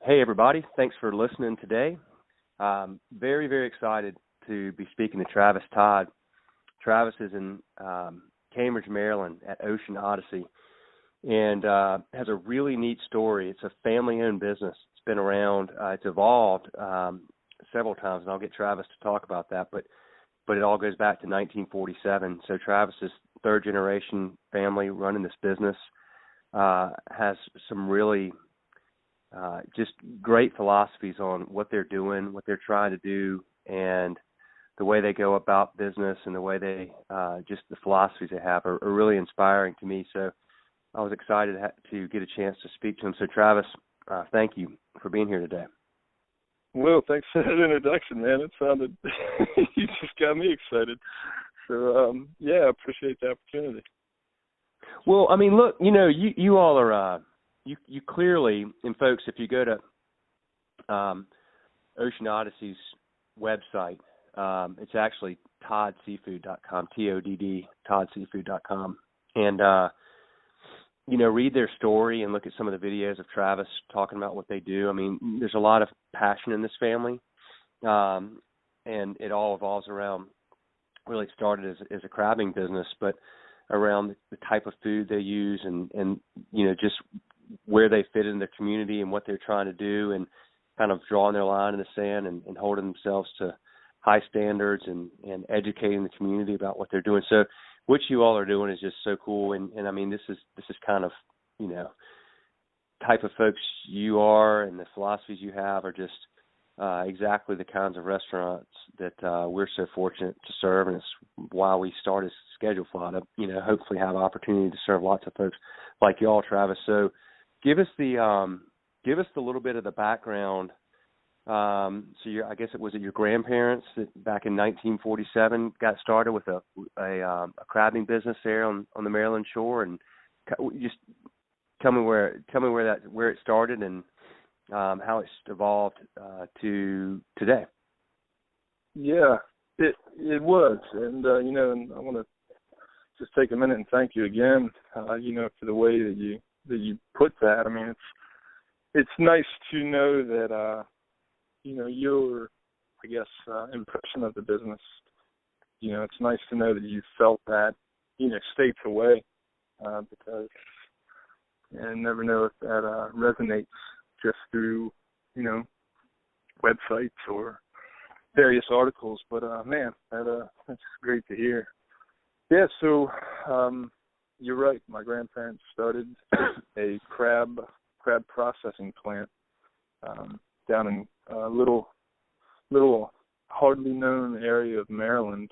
Hey, everybody. Thanks for listening today. Very, very excited to be speaking to Travis Todd. Travis is in Cambridge, Maryland at Ocean Odyssey and has a really neat story. It's a family-owned business. It's been around. It's evolved several times, and I'll get Travis to talk about that, but it all goes back to 1947. So Travis is third-generation family running this business, has some really just great philosophies on what they're doing, what they're trying to do, and the way they go about business and the way they just the philosophies they have are really inspiring to me. So I was excited to get a chance to speak to him. So Travis, thank you for being here today. Well, thanks for that introduction, man. It sounded, you just got me excited. So, I appreciate the opportunity. Well, I mean, look, you all are, you clearly, and folks, if you go to Ocean Odyssey's website, it's actually toddseafood.com, Todd, toddseafood.com. And, read their story and look at some of the videos of Travis talking about what they do. I mean, there's a lot of passion in this family, and it all evolves around, really it started as a crabbing business, but around the type of food they use and just where they fit in the community and what they're trying to do, and kind of drawing their line in the sand and holding themselves to high standards and educating the community about what they're doing. So what you all are doing is just so cool. And I mean, this is kind of, type of folks you are, and the philosophies you have are just exactly the kinds of restaurants that we're so fortunate to serve. And it's why we started Schedule Fly to, hopefully have opportunity to serve lots of folks like you all, Travis. So give us the little bit of the background. So I guess it was your grandparents that back in 1947 got started with a crabbing business there on the Maryland shore, and just tell me where it started and how it's evolved to today. Yeah, it was, and and I want to just take a minute and thank you again, for the way that you put that. I mean, it's nice to know that. Your, I guess, impression of the business, it's nice to know that you felt that, states away, because I never know if that resonates just through, websites or various articles. But, man, that's great to hear. Yeah, so you're right. My grandparents started a crab processing plant down in a little hardly known area of Maryland,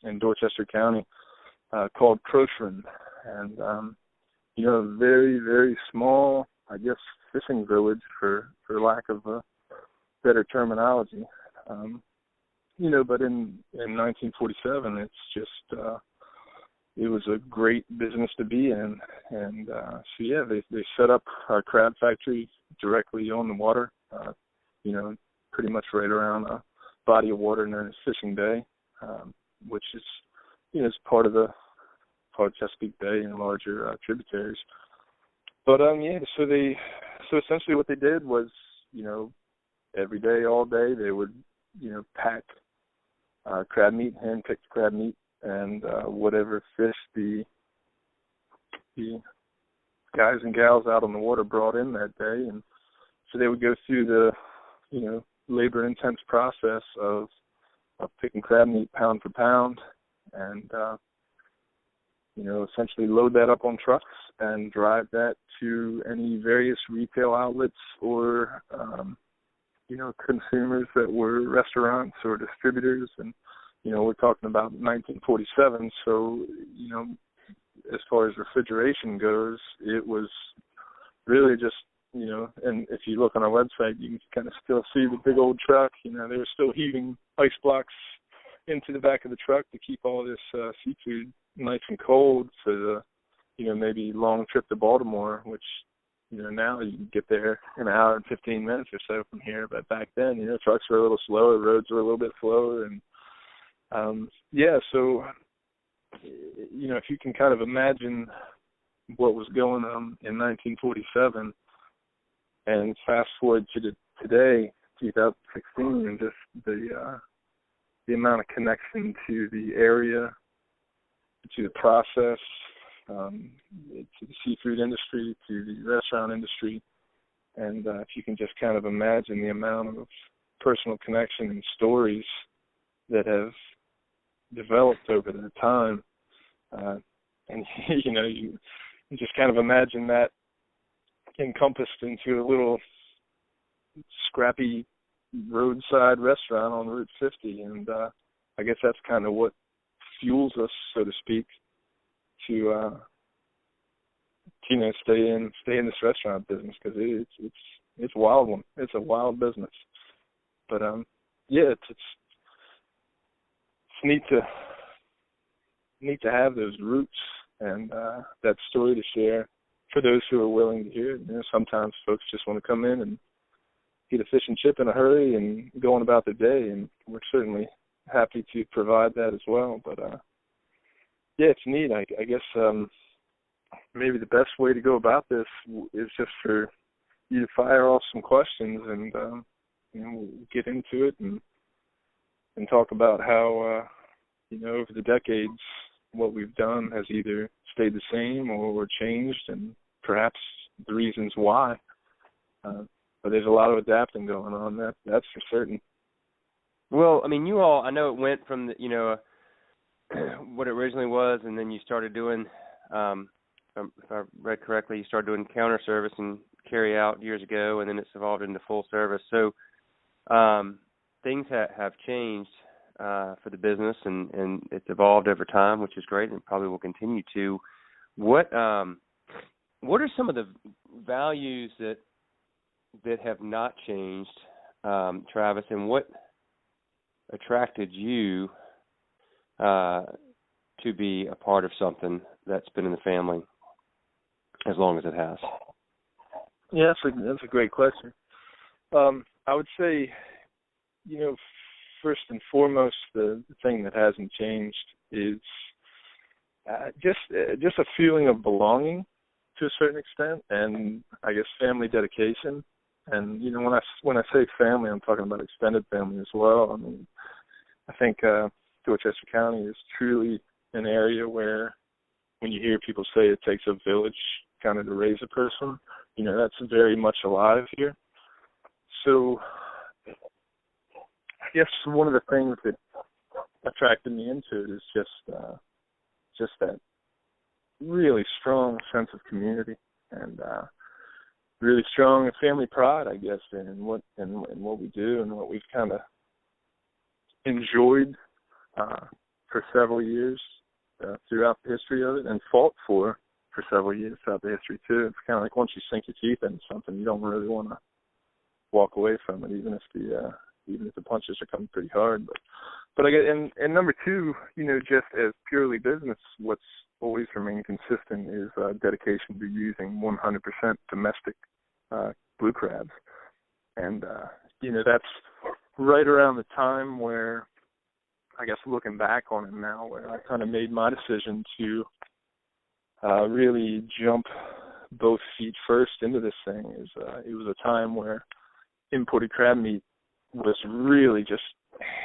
in Dorchester County, called Crochran, and a very, very small, I guess, fishing village for lack of a better terminology. But in 1947, it's just it was a great business to be in, and they set up a crab factory directly on the water. Pretty much right around a body of water known as Fishing Bay, which is, is part of Chesapeake Bay and larger tributaries. But so essentially what they did was, every day, all day, they would, pack crab meat, hand-picked crab meat, and whatever fish the guys and gals out on the water brought in that day, and so they would go through the, labor-intense process of picking crab meat pound for pound and, essentially load that up on trucks and drive that to any various retail outlets or, consumers that were restaurants or distributors. And, we're talking about 1947, so, as far as refrigeration goes, it was really just, and if you look on our website, you can kind of still see the big old truck. They were still heaving ice blocks into the back of the truck to keep all this seafood nice and cold for the, maybe long trip to Baltimore, which, now you can get there in an hour and 15 minutes or so from here. But back then, trucks were a little slower, roads were a little bit slower. And, so, if you can kind of imagine what was going on in 1947, And fast forward to today, 2016, and just the amount of connection to the area, to the process, to the seafood industry, to the restaurant industry. And if you can just kind of imagine the amount of personal connection and stories that have developed over the time, and you just kind of imagine that encompassed into a little scrappy roadside restaurant on Route 50, and I guess that's kind of what fuels us, so to speak, to stay in this restaurant business, because it's a wild one. It's a wild business, but it's neat to have those roots and that story to share for those who are willing to hear it. Sometimes folks just want to come in and get a fish and chip in a hurry and go on about their day, and we're certainly happy to provide that as well. But it's neat. I guess maybe the best way to go about this is just for you to fire off some questions, and we'll get into it and talk about how over the decades what we've done has either stayed the same or changed, and perhaps the reasons why. But there's a lot of adapting going on. That's for certain. Well, I mean, you all, I know it went from what it originally was, and then you started doing, if I read correctly, you started doing counter service and carry out years ago, and then it's evolved into full service. So things have changed for the business, and it's evolved over time, which is great, and probably will continue to. What are some of the values that have not changed, Travis, and what attracted you to be a part of something that's been in the family as long as it has? Yeah, that's a great question. I would say, first and foremost, the thing that hasn't changed is just a feeling of belonging to a certain extent, and I guess family dedication. And when I say family, I'm talking about extended family as well. I mean, I think Dorchester County is truly an area where, when you hear people say it takes a village kind of to raise a person, that's very much alive here. So I guess one of the things that attracted me into it is just that really strong sense of community, and really strong family pride, I guess, in what we do and what we've kind of enjoyed for several years throughout the history of it, and fought for several years throughout the history too. It's kind of like once you sink your teeth into something, you don't really want to walk away from it, even if the punches are coming pretty hard. But I get, and number two, just as purely business, what's always remained consistent is dedication to using 100% domestic blue crabs. And, that's right around the time where, I guess looking back on it now, where I kind of made my decision to really jump both feet first into this thing. It was a time where imported crab meat was really just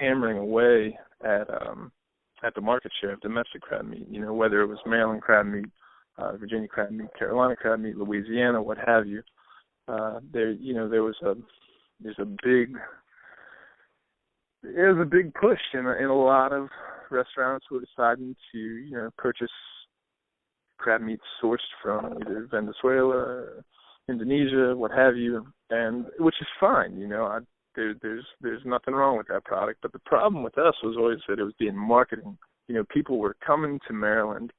hammering away at the market share of domestic crab meat. Whether it was Maryland crab meat, Virginia crab meat, Carolina crab meat, Louisiana, what have you. There's a big push in a lot of restaurants who are deciding to purchase crab meat sourced from either Venezuela, Indonesia, what have you, and which is fine. There's nothing wrong with that product. But the problem with us was always that it was being marketing. People were coming to Maryland,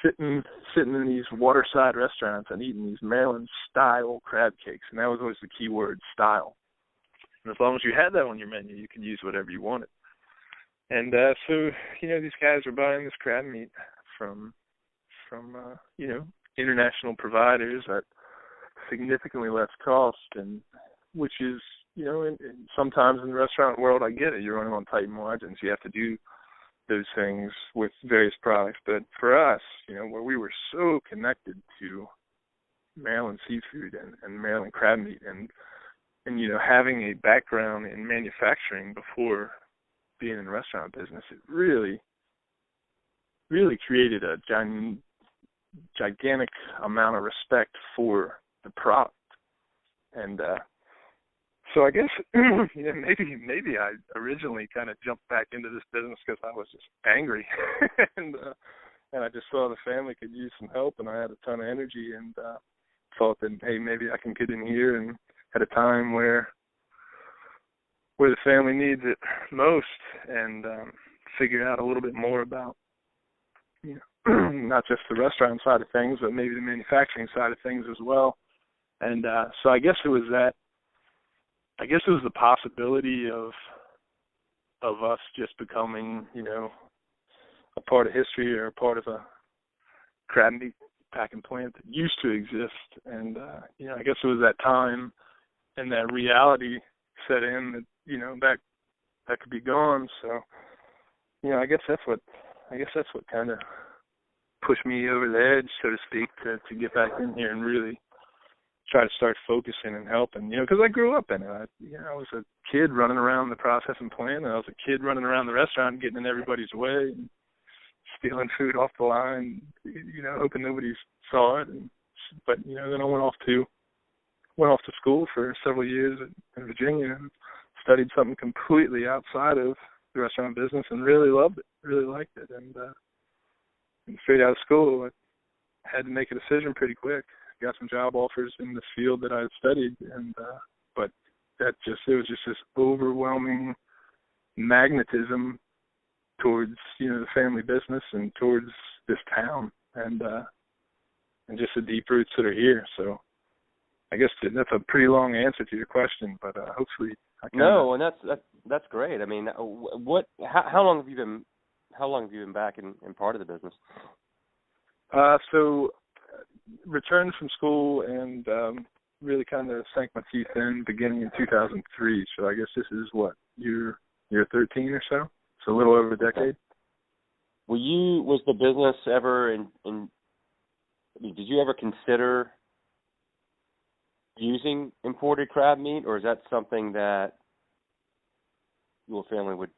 sitting in these waterside restaurants and eating these Maryland-style crab cakes, and that was always the key word, style. And as long as you had that on your menu, you could use whatever you wanted. And so these guys are buying this crab meat from international providers at significantly less cost, and which is, sometimes in the restaurant world, I get it. You're running on tight margins. You have to do those things with various products. But for us, where we were so connected to Maryland seafood and Maryland crab meat, and having a background in manufacturing before being in the restaurant business, it really created a gigantic amount of respect for the product. And so I guess maybe I originally kind of jumped back into this business because I was just angry, and I just saw the family could use some help, and I had a ton of energy, and thought that, hey, maybe I can get in here and at a time where the family needs it most, and figure out a little bit more about, not just the restaurant side of things, but maybe the manufacturing side of things as well. And so I guess it was that. I guess it was the possibility of us just becoming, a part of history or a part of a crab meat packing plant that used to exist. And I guess it was that time and that reality set in that that could be gone. So I guess that's what kind of pushed me over the edge, so to speak, to get back in here and really try to start focusing and helping, because I grew up in it. I was a kid running around the processing plant, and I was a kid running around the restaurant, getting in everybody's way, and stealing food off the line, hoping nobody saw it. But then I went off to school for several years in Virginia and studied something completely outside of the restaurant business and really loved it, really liked it. And straight out of school, I had to make a decision pretty quick. Got some job offers in the field that I had studied, and but it was just this overwhelming magnetism towards the family business and towards this town, and just the deep roots that are here. So I guess that's a pretty long answer to your question, but hopefully I can. No, and that's great. I mean, how long have you been back in part of the business? So returned from school and really kind of sank my teeth in beginning in 2003. So I guess this is what, year 13 or so? So a little over a decade. Was the business ever did you ever consider using imported crab meat, or is that something that your family would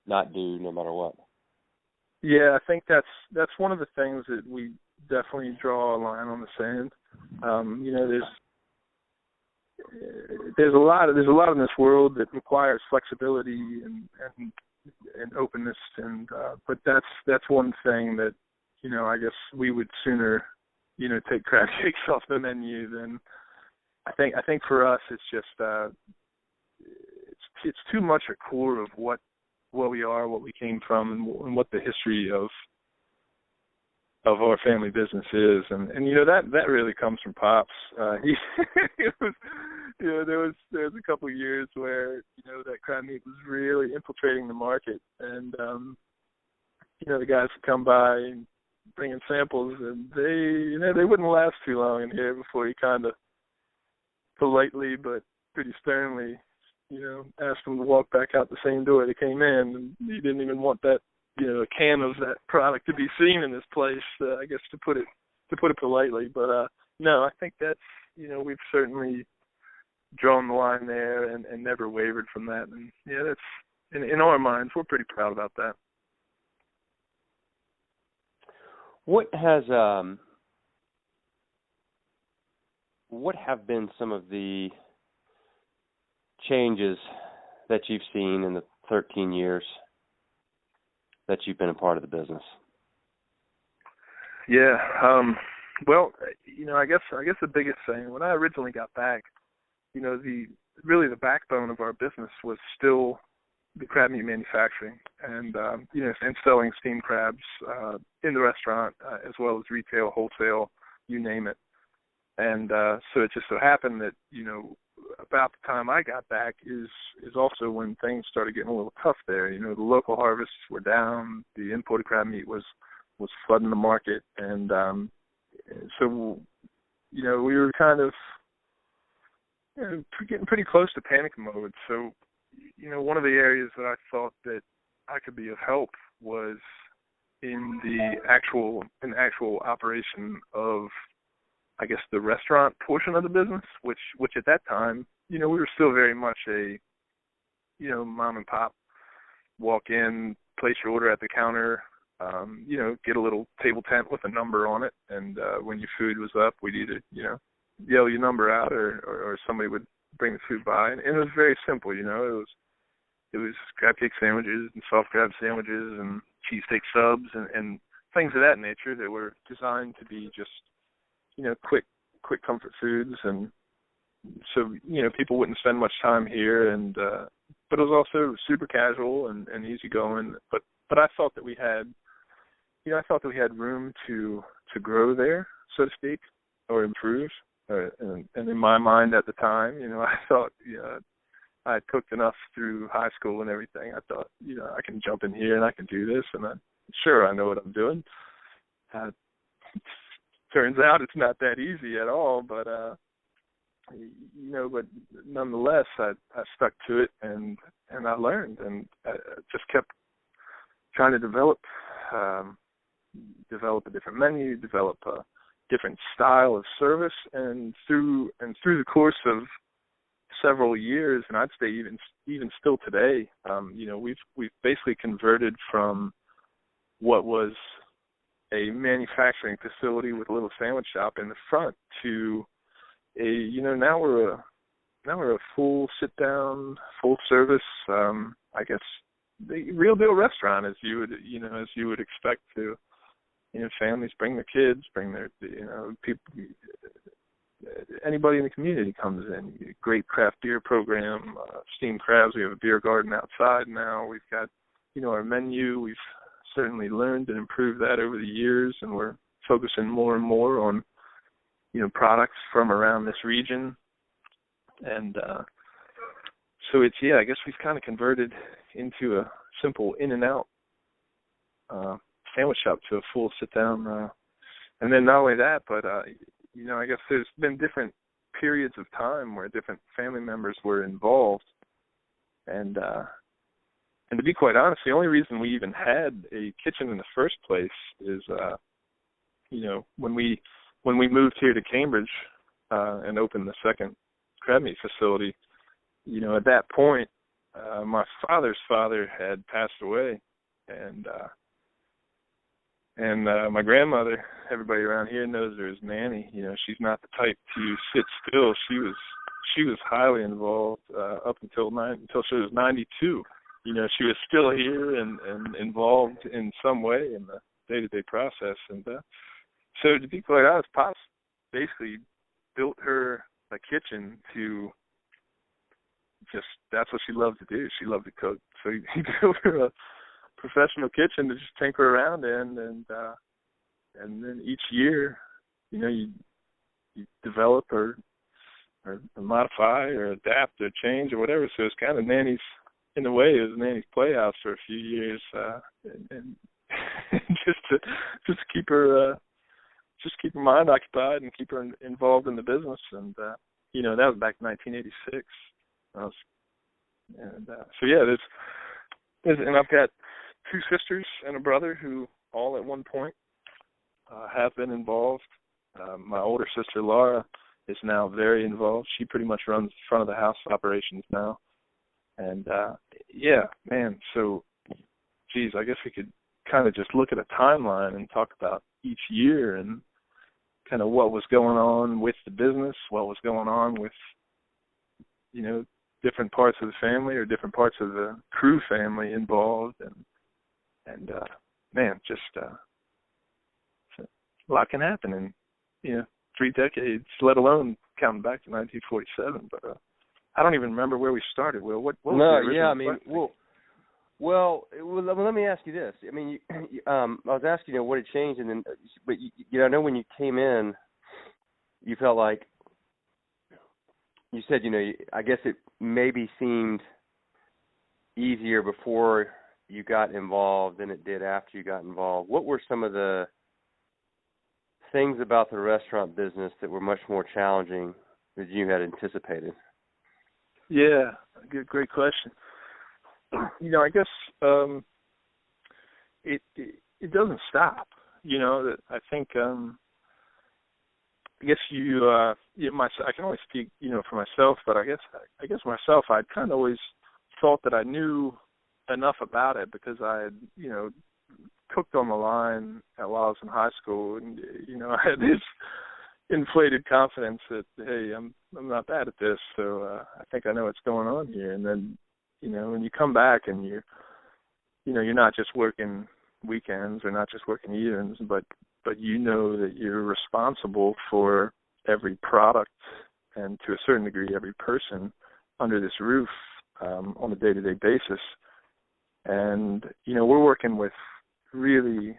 not do no matter what? Yeah, I think that's one of the things that we definitely draw a line on the sand. There's a lot in this world that requires flexibility and openness, and but that's one thing that I guess we would sooner take crab cakes off the menu than I think for us it's just it's too much a core of what we are, what we came from, and what the history of our family business is, and that really comes from Pops. It was, there was a couple of years where that crab meat was really infiltrating the market, and the guys would come by and bring in samples, and they wouldn't last too long in here before he kind of politely but pretty sternly asked them to walk back out the same door they came in, and he didn't even want that a can of that product to be seen in this place, I guess, to put it politely. But no, I think that's we've certainly drawn the line there and never wavered from that. And that's in our minds, we're pretty proud about that. What have been some of the changes that you've seen in the 13 years that you've been a part of the business? Yeah. Well, I guess the biggest thing when I originally got back, the backbone of our business was still the crab meat manufacturing and and selling steamed crabs in the restaurant as well as retail, wholesale, you name it. And so it just so happened that about the time I got back is also when things started getting a little tough there. The local harvests were down, the imported crab meat was flooding the market, and so we were kind of getting pretty close to panic mode. So one of the areas that I thought that I could be of help was in the actual operation of I guess, the restaurant portion of the business, which at that time, we were still very much a, mom and pop, walk in, place your order at the counter, get a little table tent with a number on it, and when your food was up, we'd either, yell your number out or somebody would bring the food by, and it was very simple, it was crab cake sandwiches and soft crab sandwiches and cheesesteak subs and things of that nature that were designed to be just, quick comfort foods. And so, people wouldn't spend much time here, and but it was also super casual and easygoing. But I thought that we had, room to grow there, so to speak, or improve. And in my mind at the time, I thought, I had cooked enough through high school and everything. I thought, I can jump in here and I can do this, and I know what I'm doing. Turns out it's not that easy at all, but but nonetheless, I stuck to it and I learned, and I just kept trying to develop a different menu, develop a different style of service, and through the course of several years, and I'd say even still today, we've basically converted from what was a manufacturing facility with a little sandwich shop in the front to now we're a full sit down, full service, I guess the real deal restaurant, as you would expect to. Families bring their kids, bring their people. Anybody in the community comes in. Great craft beer program, steamed crabs. We have a beer garden outside now. We've got, our menu. We've certainly learned and improved that over the years, and we're focusing more and more on, products from around this region. And so it's, I guess we've kind of converted into a simple in-and-out sandwich shop to a full sit-down. And then not only that, but I guess there's been different periods of time where different family members were involved, and to be quite honest, the only reason we even had a kitchen in the first place is, when we moved here to Cambridge and opened the second crab meat facility, at that point, my father's father had passed away, and my grandmother, everybody around here knows her as Nanny. She's not the type to sit still. She was highly involved up until she was 92. She was still here and involved in some way in the day-to-day process. And so to be quite honest, Pops basically built her a kitchen to just, that's what she loved to do. She loved to cook. So he built her a professional kitchen to just tinker around in, and then each year, you develop or modify or adapt or change or whatever. So it's kind of Nanny's, in a way, it was Nanny's playhouse for a few years, and just to keep her mind occupied and keep her involved in the business. And that was back in 1986. And I've got two sisters and a brother who all at one point have been involved. My older sister, Laura, is now very involved. She pretty much runs front of the house operations now. And, so, geez, I guess we could kind of just look at a timeline and talk about each year and kind of what was going on with the business, what was going on with, different parts of the family or different parts of the crew family involved. And just a lot can happen in, 3 decades, let alone counting back to 1947. But I don't even remember where we started. Well, what was the original question? Well, let me ask you this. I mean, I was asking, what had changed, and then, but I know when you came in, you felt like, you said, I guess it maybe seemed easier before you got involved than it did after you got involved. What were some of the things about the restaurant business that were much more challenging than you had anticipated? Yeah, great question. I guess it doesn't stop. I think guess I can only speak, for myself, but I guess myself, I'd kind of always thought that I knew enough about it because I had, cooked on the line while I was in high school, and I had this inflated confidence that, hey, I'm not bad at this, so I think I know what's going on here. And then, when you come back and you're not just working weekends or not just working evenings, but you know that you're responsible for every product and to a certain degree every person under this roof on a day-to-day basis. And, we're working with really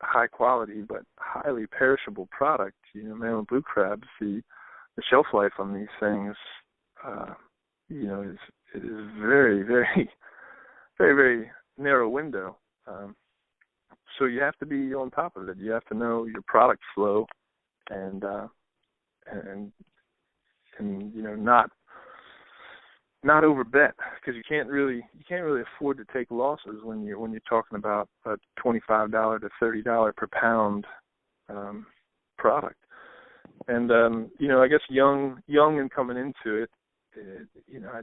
high quality but highly perishable product. Maryland blue crabs, the shelf life on these things, it is very, very, very, very narrow window. So you have to be on top of it. You have to know your product flow and not overbet, because you can't really afford to take losses when you're talking about a $25 to $30 per pound product. And I guess young and coming into it, I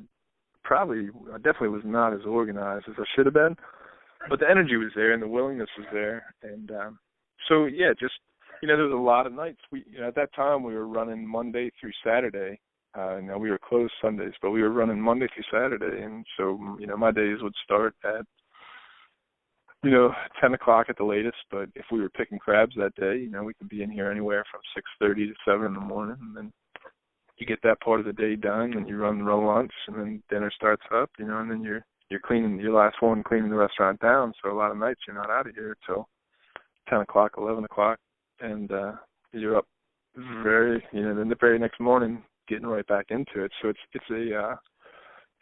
definitely was not as organized as I should have been, but the energy was there and the willingness was there. And so yeah, just there was a lot of nights. At that time we were running Monday through Saturday. Now we were closed Sundays, but we were running Monday through Saturday, and so my days would start at 10 o'clock at the latest. But if we were picking crabs that day, we could be in here anywhere from 6:30 to 7 in the morning, and then you get that part of the day done, and you run lunch, and then dinner starts up, and then you're cleaning your last one, cleaning the restaurant down. So a lot of nights you're not out of here till 10 o'clock, 11 o'clock, and you're up then the very next morning, getting right back into it. So it's a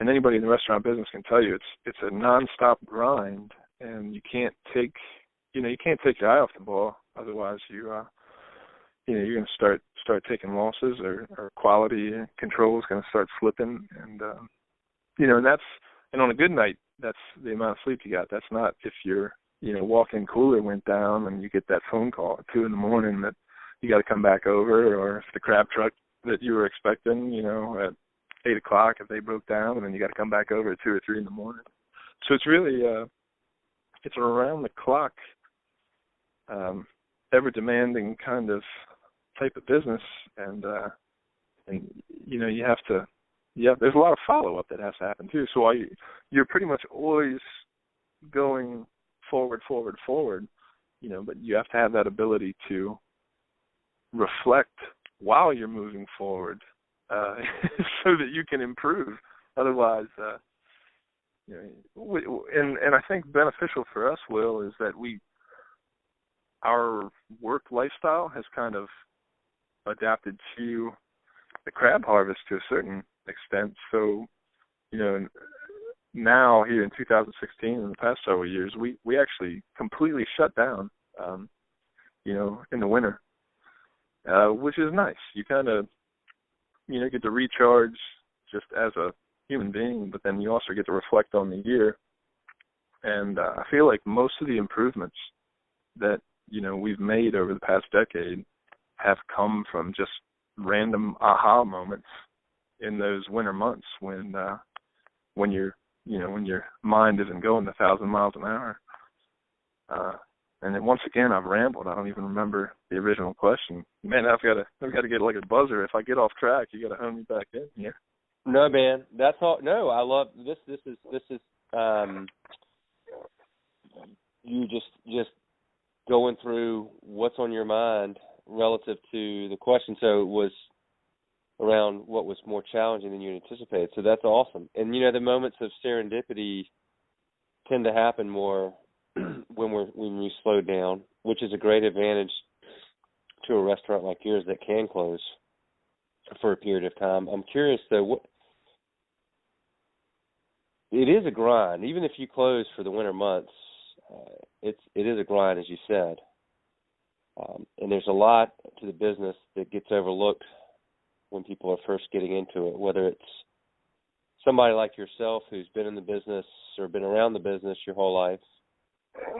and anybody in the restaurant business can tell you it's a nonstop grind, and you can't take your eye off the ball. Otherwise you're going to start taking losses, or quality control is going to start slipping, and and on a good night, that's the amount of sleep you got. That's not if your walk-in cooler went down and you get that phone call at 2 a.m. that you got to come back over, or if the crab truck that you were expecting, at 8 o'clock, if they broke down, and then you got to come back over at 2 or 3 in the morning. So it's really, it's around the clock, ever demanding kind of type of business, and there's a lot of follow up that has to happen too. So you're pretty much always going forward, but you have to have that ability to reflect while you're moving forward, so that you can improve. Otherwise, and I think beneficial for us, Will, is that our work lifestyle has kind of adapted to the crab harvest to a certain extent. So, now here in 2016, in the past several years, we actually completely shut down, in the winter. Which is nice. You kind of, get to recharge just as a human being, but then you also get to reflect on the year. And I feel like most of the improvements that, we've made over the past decade have come from just random aha moments in those winter months when your mind isn't going 1,000 miles an hour. And then once again, I've rambled. I don't even remember the original question. Man, I've got to get like a buzzer. If I get off track, you got to hone me back in here. No, man, that's all. No, I love this. This is you just going through what's on your mind relative to the question. So it was around what was more challenging than you anticipated. So that's awesome. And the moments of serendipity tend to happen more when we slow down, which is a great advantage to a restaurant like yours that can close for a period of time. I'm curious though, it is a grind. Even if you close for the winter months, it is a grind, as you said. And there's a lot to the business that gets overlooked when people are first getting into it, whether it's somebody like yourself who's been in the business or been around the business your whole life.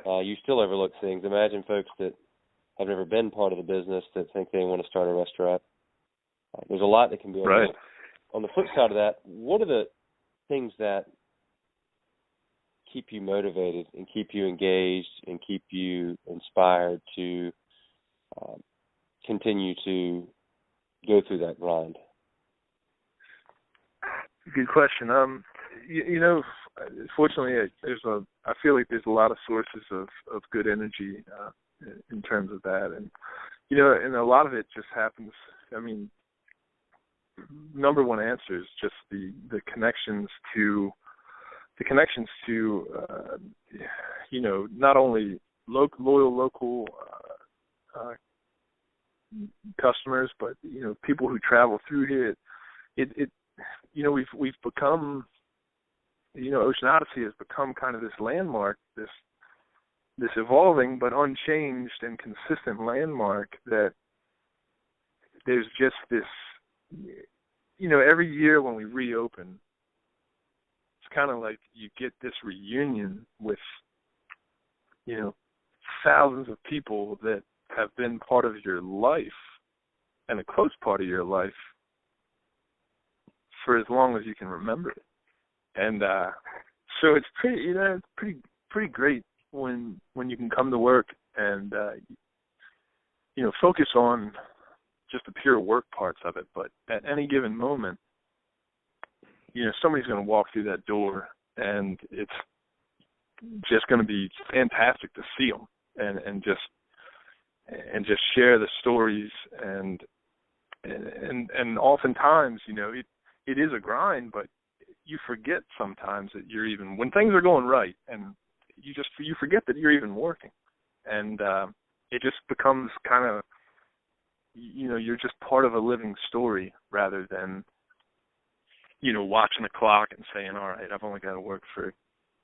You still overlook things. Imagine folks that have never been part of the business that think they want to start a restaurant. There's a lot that can be right. On the flip side of that, what are the things that keep you motivated and keep you engaged and keep you inspired to continue to go through that grind? Good question. Fortunately, I feel like there's a lot of sources of good energy in terms of that, and and a lot of it just happens. I mean, number one answer is just the connections to not only loyal local customers, but people who travel through here. We've become, Ocean Odyssey has become kind of this landmark, this evolving but unchanged and consistent landmark that there's just this, every year when we reopen, it's kind of like you get this reunion with, thousands of people that have been part of your life and a close part of your life for as long as you can remember it. And so it's pretty great when you can come to work and focus on just the pure work parts of it. But at any given moment, somebody's going to walk through that door, and it's just going to be fantastic to see them and just share the stories and oftentimes, it is a grind, but you forget sometimes that you're even, when things are going right, and you forget that you're even working, and it just becomes kind of, you're just part of a living story rather than, watching the clock and saying, all right, I've only got to work for,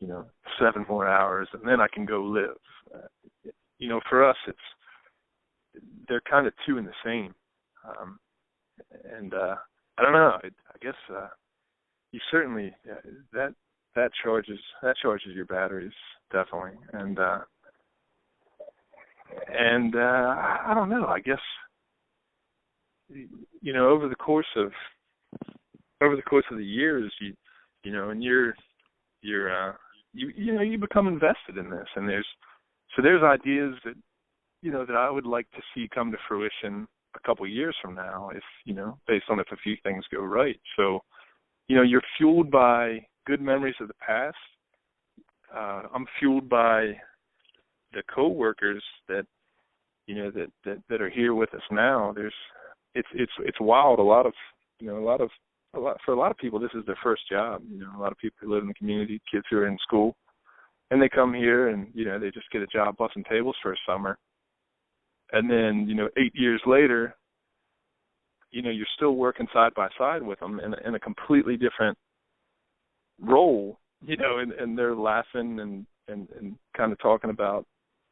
7 more hours and then I can go live. For us, they're kind of two in the same. I don't know. I guess you certainly that charges your batteries, definitely. And I don't know. I guess over the course of the years, and you become invested in this, and there's ideas that that I would like to see come to fruition a couple of years from now, if based on if a few things go right. So you're fueled by good memories of the past. I'm fueled by the coworkers that that are here with us now. It's wild. For a lot of people, this is their first job. A lot of people who live in the community, kids who are in school, and they come here and they just get a job bussing tables for a summer. And then, 8 years later, you're still working side by side with them in a completely different role, and they're laughing and kind of talking about,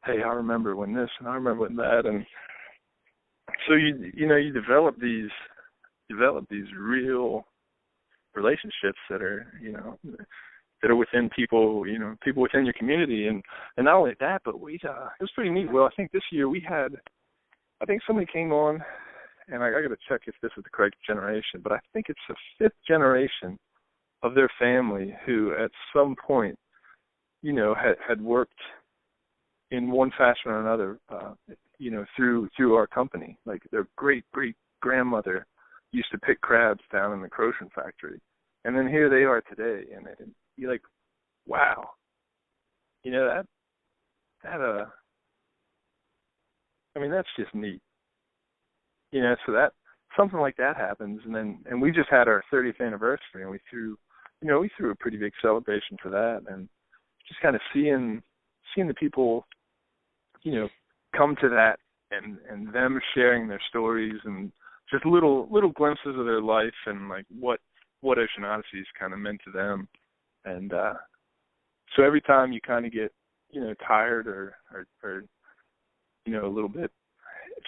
hey, I remember when this and I remember when that. And so, you develop these real relationships that are, that are within people, people within your community. And not only that, but it was pretty neat. Well, I think this year I think somebody came on, and I got to check if this is the correct generation, but I think it's the 5th generation of their family who at some point, had worked in one fashion or another, through our company. Like their great-great-grandmother used to pick crabs down in the Croatian factory. And then here they are today, and you're like, wow. That's just neat. So that something like that happens, and we just had our 30th anniversary, and we threw a pretty big celebration for that, and just kind of seeing the people, come to that, and them sharing their stories, and just little glimpses of their life, and like what Ocean Odyssey's kind of meant to them, and so every time you kind of get tired or a little bit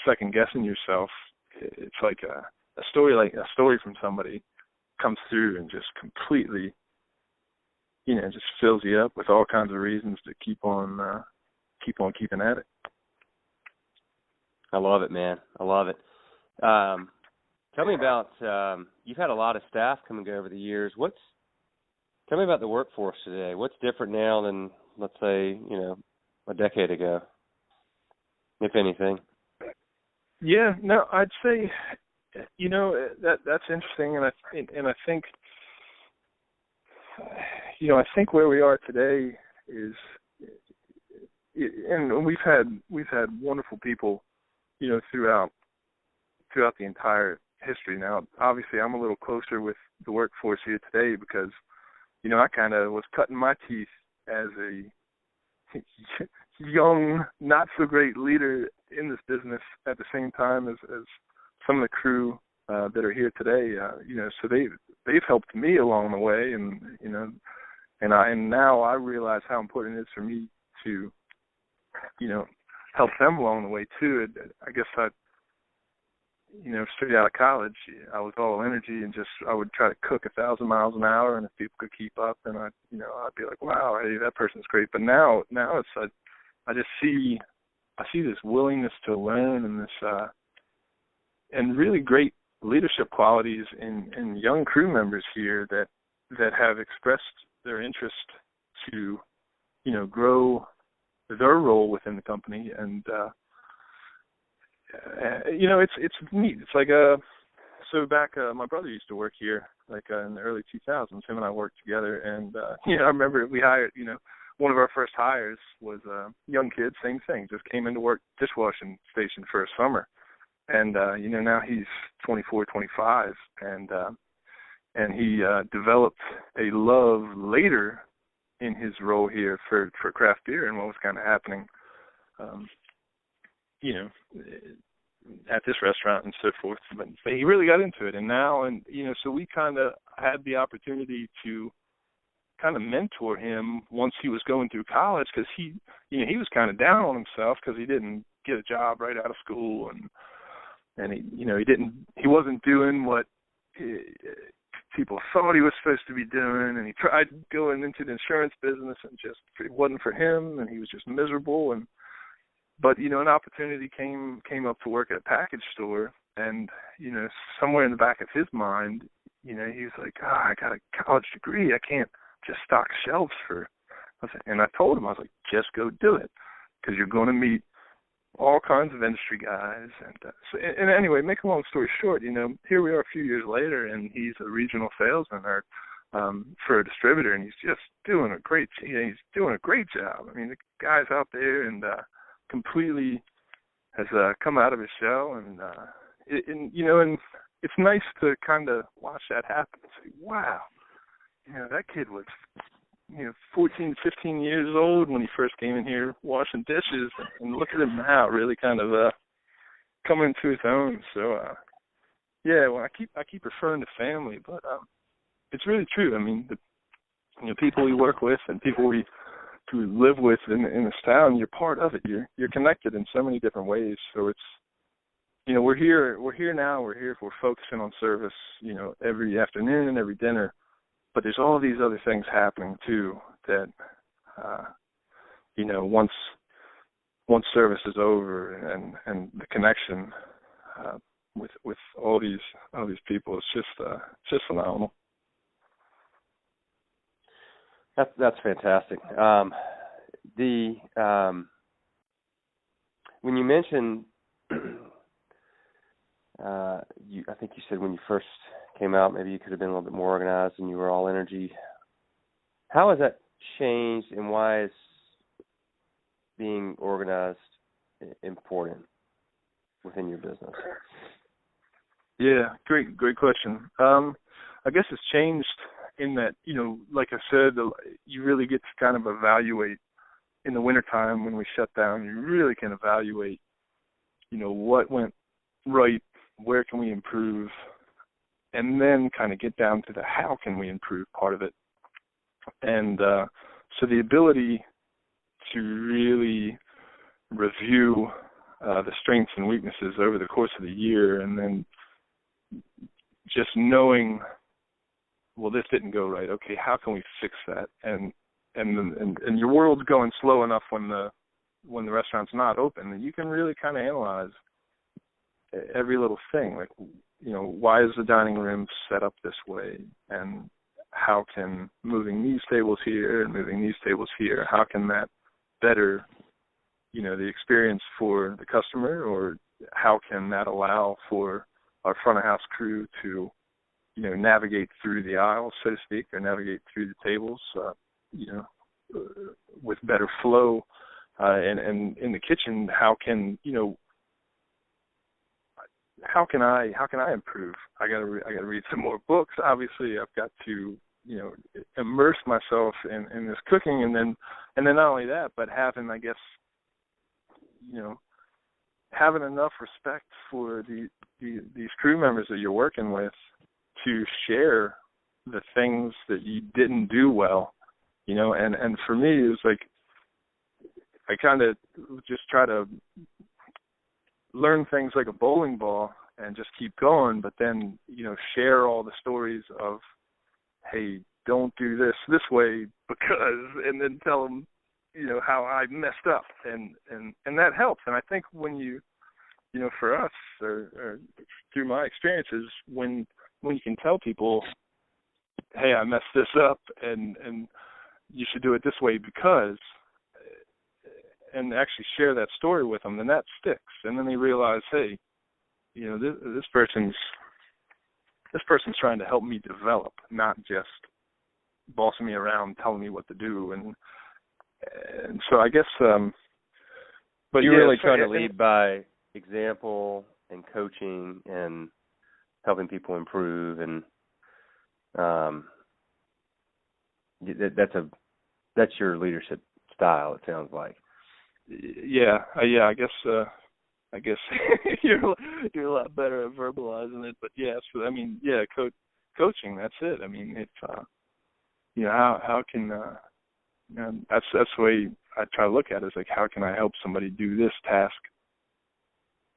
second guessing yourself, it's like a story from somebody comes through and just completely just fills you up with all kinds of reasons to keep on keeping at it. I love it, man. I love it. Tell me about, you've had a lot of staff come and go over the years. Tell me about the workforce today. What's different now than, let's say, a decade ago, if anything? Yeah, no, I'd say, that's interesting, and I think, I think where we are today is, and we've had wonderful people, throughout the entire history. Now, obviously, I'm a little closer with the workforce here today because, I kind of was cutting my teeth as a young, not so great leader in this business at the same time as some of the crew that are here today. So they've helped me along the way, and now I realize how important it is for me to, help them along the way too. I guess straight out of college, I was all energy and I would try to cook 1,000 miles an hour, and if people could keep up, then I'd be like, wow, hey, that person's great. But now it's I just see this willingness to learn and this and really great leadership qualities in young crew members here that have expressed their interest to, grow their role within the company. And it's neat. It's like so back my brother used to work here like in the early 2000s. Him and I worked together, and I remember we hired, one of our first hires was a young kid, same thing, just came into work dishwashing station for a summer, and now he's 24, 25, and he developed a love later in his role here for craft beer and what was kind of happening at this restaurant and so forth. But he really got into it. And now, so we kind of had the opportunity to kind of mentor him once he was going through college, because he was kind of down on himself because he didn't get a job right out of school, and he wasn't doing what people thought he was supposed to be doing, and he tried going into the insurance business and just it wasn't for him, and he was just miserable. But an opportunity came up to work at a package store, and somewhere in the back of his mind, he was like, I got a college degree, I can't just stock shelves and I told him, I was like, just go do it, because you're going to meet all kinds of industry guys. And anyway, make a long story short, here we are a few years later, and he's a regional salesman for a distributor, and he's just doing a great job. I mean, the guy's out there and completely has come out of his shell, and it's nice to kind of watch that happen and say, wow, that kid was 14, 15 years old when he first came in here washing dishes, and look at him now, really kind of coming to his own. So well, I keep referring to family, but it's really true. I mean, the people we work with and people we live with in this town, you're part of it. You're connected in so many different ways. So it's we're here now. We're focusing on service, every afternoon and every dinner. But there's all these other things happening too that once service is over and the connection with all these people, it's just phenomenal. That's fantastic. When you mentioned, I think you said when you first came out, maybe you could have been a little bit more organized and you were all energy. How has that changed, and why is being organized important within your business? Yeah, great question. I guess it's changed in that, like I said, you really get to kind of evaluate in the wintertime when we shut down. You really can evaluate, what went right, where can we improve, and then kind of get down to the how can we improve part of it. And so the ability to really review the strengths and weaknesses over the course of the year, and then just knowing, well, this didn't go right. Okay, how can we fix that? And your world's going slow enough when the restaurant's not open, and you can really kind of analyze, every little thing, like, why is the dining room set up this way, and how can moving these tables here and moving these tables here, how can that better, the experience for the customer, or how can that allow for our front of house crew to, navigate through the aisles, so to speak, or navigate through the tables, with better flow, and in the kitchen, how can I improve? I gotta read some more books. Obviously, I've got to immerse myself in this cooking, and then not only that, but having, I guess, having enough respect for these crew members that you're working with to share the things that you didn't do well, and for me, it was like I kind of just try to learn things like a bowling ball and just keep going, but then, share all the stories of, hey, don't do this way because, and then tell them, how I messed up, and that helps. And I think when you for us, or through my experiences, when you can tell people, hey, I messed this up, and you should do it this way because, and actually share that story with them, then that sticks. And then they realize, hey, this person's trying to help me develop, not just bossing me around, telling me what to do. And so I guess, but you're really trying to lead by example and coaching and helping people improve, and that's your leadership style, it sounds like. Yeah. I guess you're a lot better at verbalizing it, but yeah. So I mean, yeah, coaching. That's it. I mean, it's how can that's the way I try to look at it. Is like, how can I help somebody do this task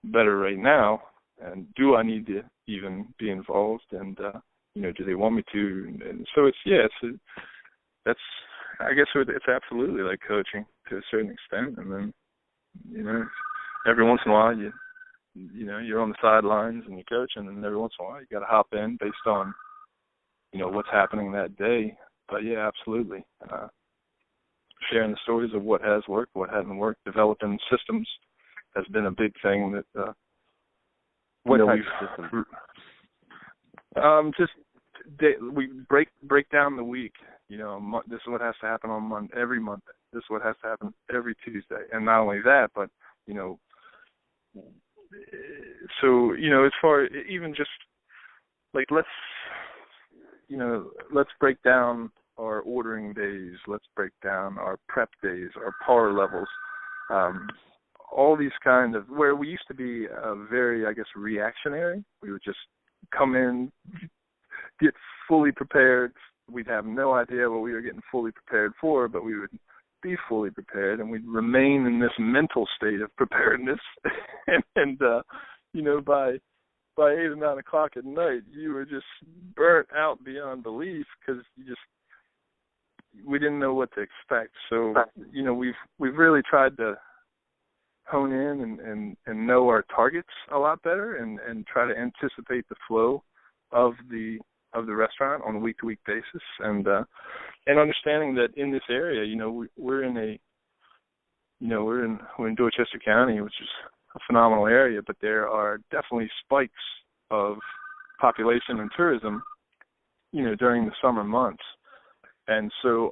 better right now, and do I need to even be involved, and do they want me to? And so that's I guess it's absolutely like coaching to a certain extent, and then every once in a while you're on the sidelines and you're coaching, and every once in a while you got to hop in based on what's happening that day. But yeah, absolutely, sharing the stories of what has worked, what hasn't worked, developing systems has been a big thing that what type of systems? Just we break down the week. This is what has to happen on every Monday. This is what has to happen every Tuesday. And not only that, but so as far even just like let's break down our ordering days. Let's break down our prep days, our power levels. All these kind of, where we used to be very, I guess, reactionary. We would just come in, get fully prepared. We'd have no idea what we were getting fully prepared for, but we would be fully prepared, and we'd remain in this mental state of preparedness. and by 8 or 9 o'clock at night, you were just burnt out beyond belief because we didn't know what to expect. So we've really tried to hone in and know our targets a lot better, and try to anticipate the flow of the restaurant on a week-to-week basis, and understanding that in this area, we're in Dorchester County, which is a phenomenal area, but there are definitely spikes of population and tourism, during the summer months, and so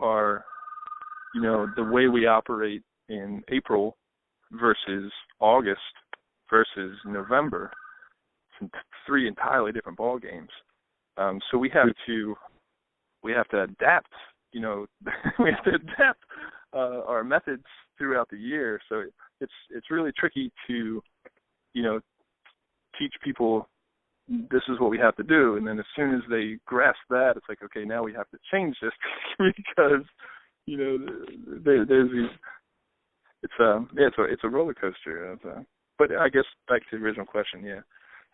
the way we operate in April versus August versus November, it's 3 entirely different ball games. So we have to adapt, we have to adapt our methods throughout the year. So it's really tricky to, teach people this is what we have to do, and then as soon as they grasp that, it's like, okay, now we have to change this because there's these. It's a roller coaster. But I guess back to the original question, yeah.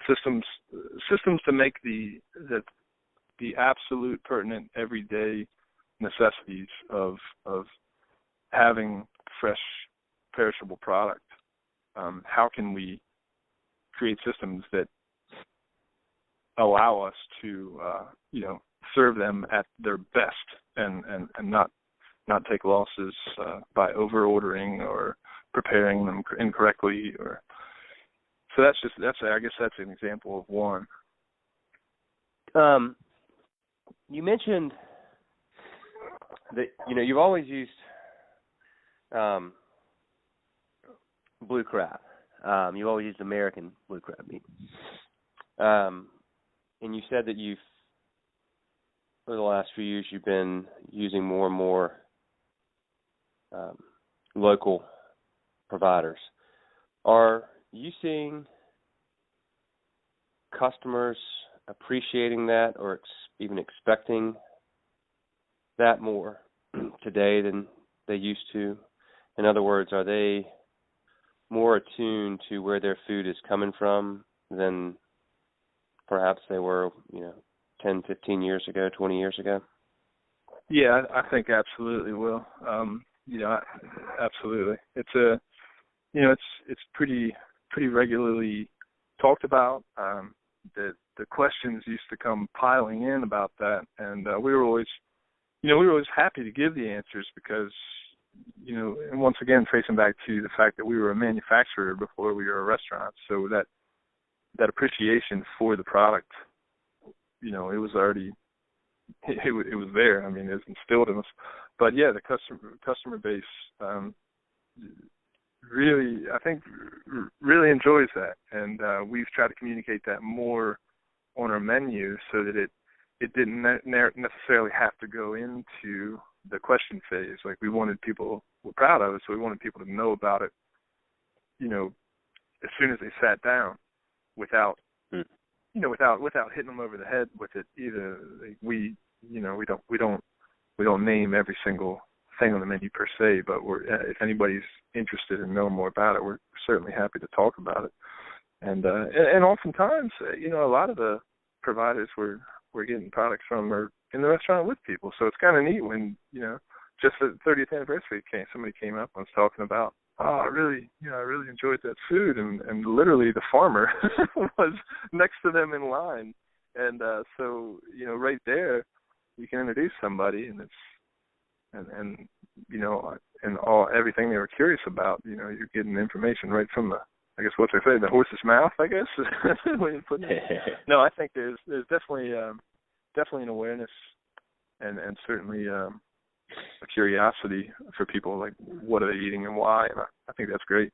Systems to make the absolute pertinent everyday necessities of having fresh, perishable product. How can we create systems that allow us to, serve them at their best and not take losses by over ordering or preparing them incorrectly. So I guess that's an example of one. You mentioned that you've always used blue crab. You've always used American blue crab meat, and you said that over the last few years you've been using more and more local providers. Are you seeing customers appreciating that or even expecting that more today than they used to? In other words, are they more attuned to where their food is coming from than perhaps they were, 10, 15 years ago, 20 years ago? Yeah, I think absolutely will. Absolutely. It's it's pretty regularly talked about. The questions used to come piling in about that, and we were always happy to give the answers because, and once again tracing back to the fact that we were a manufacturer before we were a restaurant, so that appreciation for the product, it was already it was there. I mean, it was instilled in us. But yeah, the customer base really, I think, really enjoys that, and we've tried to communicate that more on our menu so that it didn't necessarily have to go into the question phase. Like, we're proud of it, so we wanted people to know about it, as soon as they sat down, without hitting them over the head with it either. Like, we don't name every single thing on the menu per se, but if anybody's interested in knowing more about it, we're certainly happy to talk about it. And oftentimes, a lot of the providers we're getting products from are in the restaurant with people. So it's kind of neat when, just the 30th anniversary somebody came up and was talking about, I really enjoyed that food, and literally the farmer was next to them in line, and so right there you can introduce somebody, and it's and everything they were curious about, you're getting information right from the horse's mouth, I guess. Way to put it. No, I think there's definitely an awareness and certainly a curiosity for people, like, what are they eating and why, and I think that's great.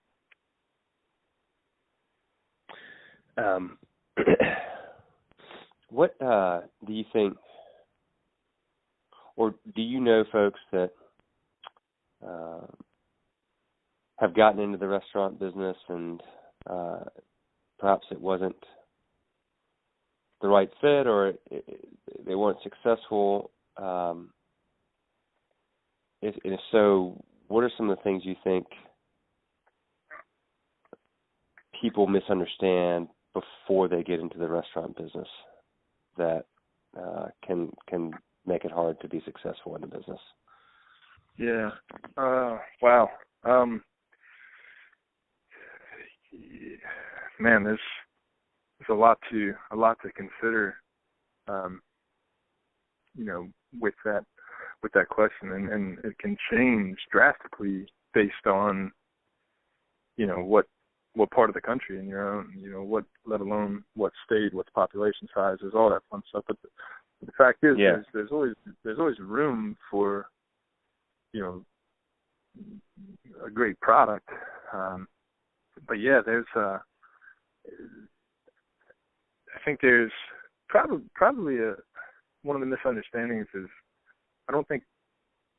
What do you think, or do you know folks that have gotten into the restaurant business and perhaps it wasn't the right fit, or they weren't successful? If so, what are some of the things you think people misunderstand before they get into the restaurant business that can make it hard to be successful in the business? Yeah. Wow. Man, there's a lot to consider. With that question, and it can change drastically based on what part of the country and your own, let alone what state, what the population size is, all that fun stuff. But the fact is, yeah, there's always room for a great product. But yeah, I think there's probably one of the misunderstandings is, I don't think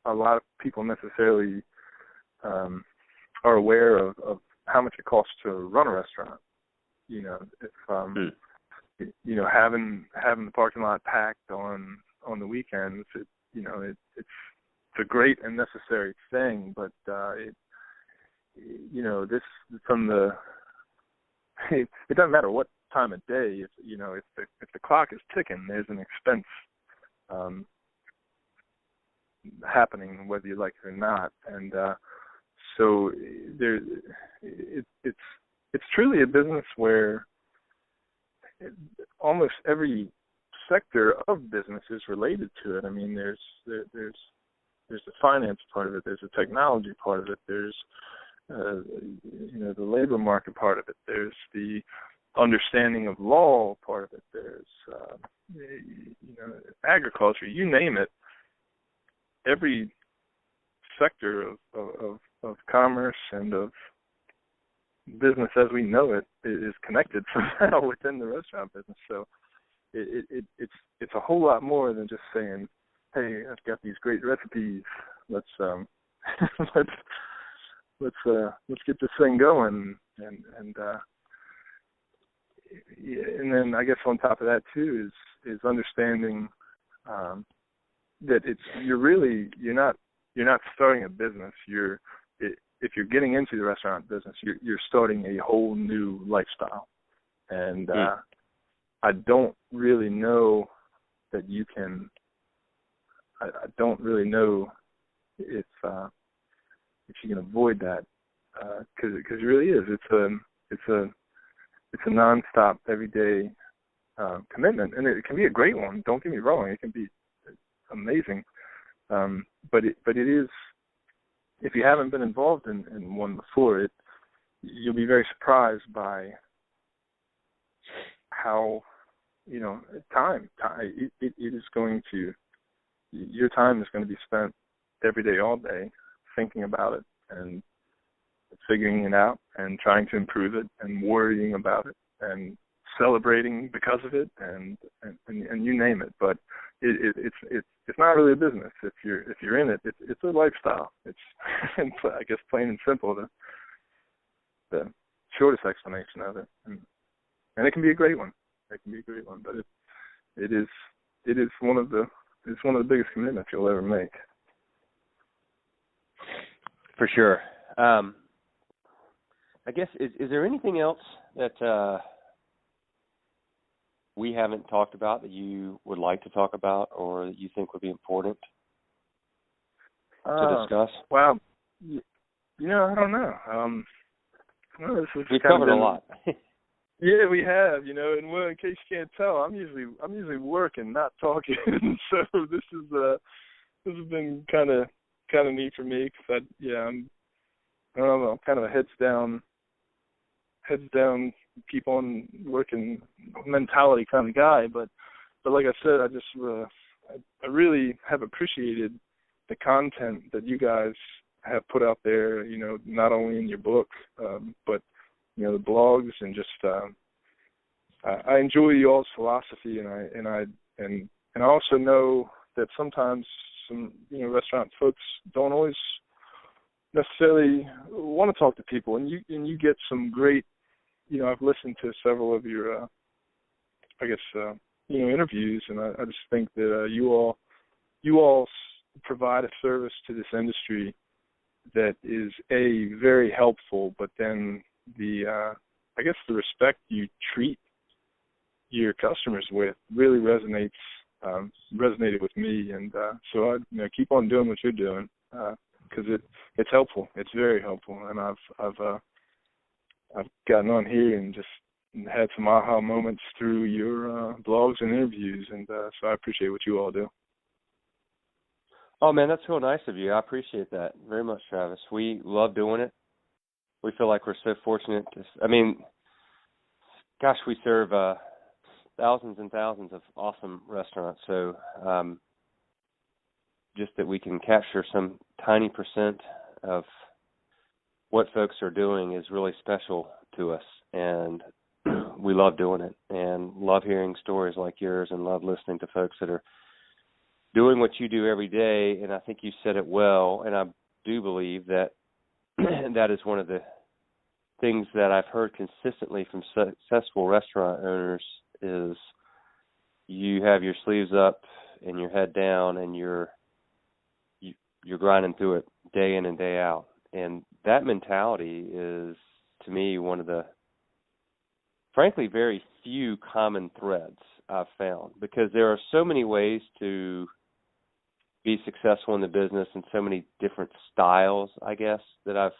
a lot of people necessarily are aware of how much it costs to run a restaurant. If having the parking lot packed on the weekends, it's a great and necessary thing, but it doesn't matter what time of day. If the clock is ticking, there's an expense happening, whether you like it or not, and so it's truly a business where almost every sector of business is related to it. I mean, there's the finance part of it, there's the technology part of it, there's the labor market part of it, there's the understanding of law part of it, there's agriculture, you name it. Every sector of commerce and of business as we know it is connected somehow within the restaurant business. So it's a whole lot more than just saying, hey, I've got these great recipes. Let's get this thing going, and then I guess on top of that too is understanding that you're not starting a business. If you're getting into the restaurant business, you're starting a whole new lifestyle, and I don't really know that you can. I don't really know if you can avoid that, because it really is. It's a nonstop, everyday commitment, and it can be a great one. Don't get me wrong; it can be amazing, but it is. If you haven't been involved in one before, you'll be very surprised by how time. It is going to. Your time is going to be spent every day, all day, thinking about it and figuring it out and trying to improve it and worrying about it and celebrating because of it and you name it. But it's not really a business. If you're in it, it's a lifestyle. It's I guess plain and simple, the shortest explanation of it. And it can be a great one. It can be a great one, but it is one of the biggest commitments you'll ever make. For sure. I guess, is there anything else that we haven't talked about that you would like to talk about or that you think would be important to discuss? Well, I don't know. We've covered a lot. Yeah, we have, and in case you can't tell, I'm usually working, not talking. So this has been kind of neat for me because I'm kind of a heads down, keep on working mentality kind of guy. But like I said, I really have appreciated the content that you guys have put out there. Not only in your book, but the blogs and just I enjoy y'all's philosophy, and I also know that sometimes some restaurant folks don't always necessarily want to talk to people, and you get some great. I've listened to several of your interviews, and I just think that you all provide a service to this industry that is very helpful, but then the respect you treat your customers with really resonated with me, and so I keep on doing what you're doing because it's helpful. It's very helpful, and I've gotten on here and just had some aha moments through your blogs and interviews, and so I appreciate what you all do. Oh, man, that's real nice of you. I appreciate that very much, Travis. We love doing it. We feel like we're so fortunate. We serve thousands and thousands of awesome restaurants. So just that we can capture some tiny percent of what folks are doing is really special to us. And we love doing it and love hearing stories like yours and love listening to folks that are doing what you do every day. And I think you said it well, and I do believe that that is one of the things that I've heard consistently from successful restaurant owners is you have your sleeves up and your head down and you're grinding through it day in and day out. And that mentality is, to me, one of the, frankly, very few common threads I've found, because there are so many ways to be successful in the business and so many different styles, I guess, that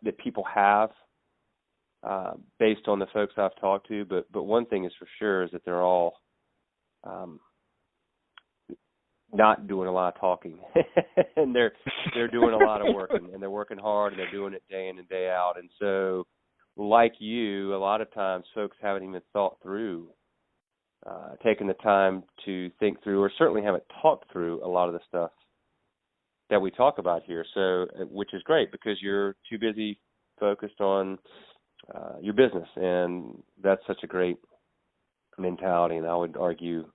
that people have. based on the folks I've talked to. But one thing is for sure is that they're all not doing a lot of talking, and they're doing a lot of working, and they're working hard, and they're doing it day in and day out. And so, like you, a lot of times folks haven't even thought through, taking the time to think through, or certainly haven't talked through a lot of the stuff that we talk about here. So, which is great because you're too busy focused on your business, and that's such a great mentality, and I would argue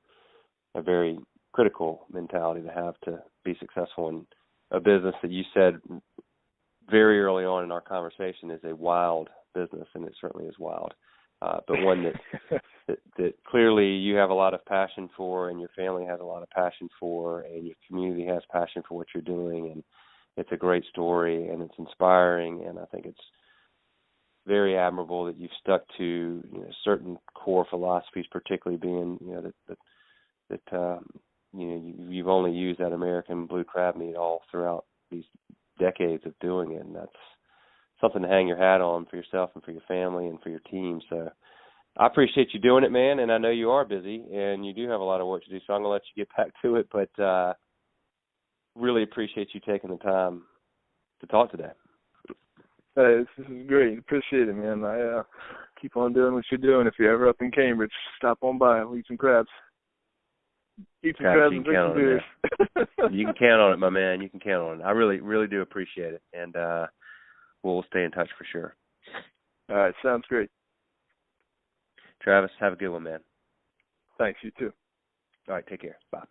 a very critical mentality to have to be successful in a business that you said very early on in our conversation is a wild business, and it certainly is wild, but one that clearly you have a lot of passion for, and your family has a lot of passion for, and your community has passion for what you're doing, and it's a great story, and it's inspiring, and I think it's very admirable that you've stuck to certain core philosophies, particularly being that you've only used that American blue crab meat all throughout these decades of doing it, and that's something to hang your hat on for yourself and for your family and for your team. So I appreciate you doing it, man, and I know you are busy and you do have a lot of work to do, so I'm going to let you get back to it, but really appreciate you taking the time to talk today. This is great. Appreciate it, man. I keep on doing what you're doing. If you're ever up in Cambridge, stop on by. I'll eat some crabs. Eat some crabs and drink some beers. You can count on it, my man. You can count on it. I really, really do appreciate it, and we'll stay in touch for sure. All right. Sounds great. Travis, have a good one, man. Thanks. You too. All right. Take care. Bye.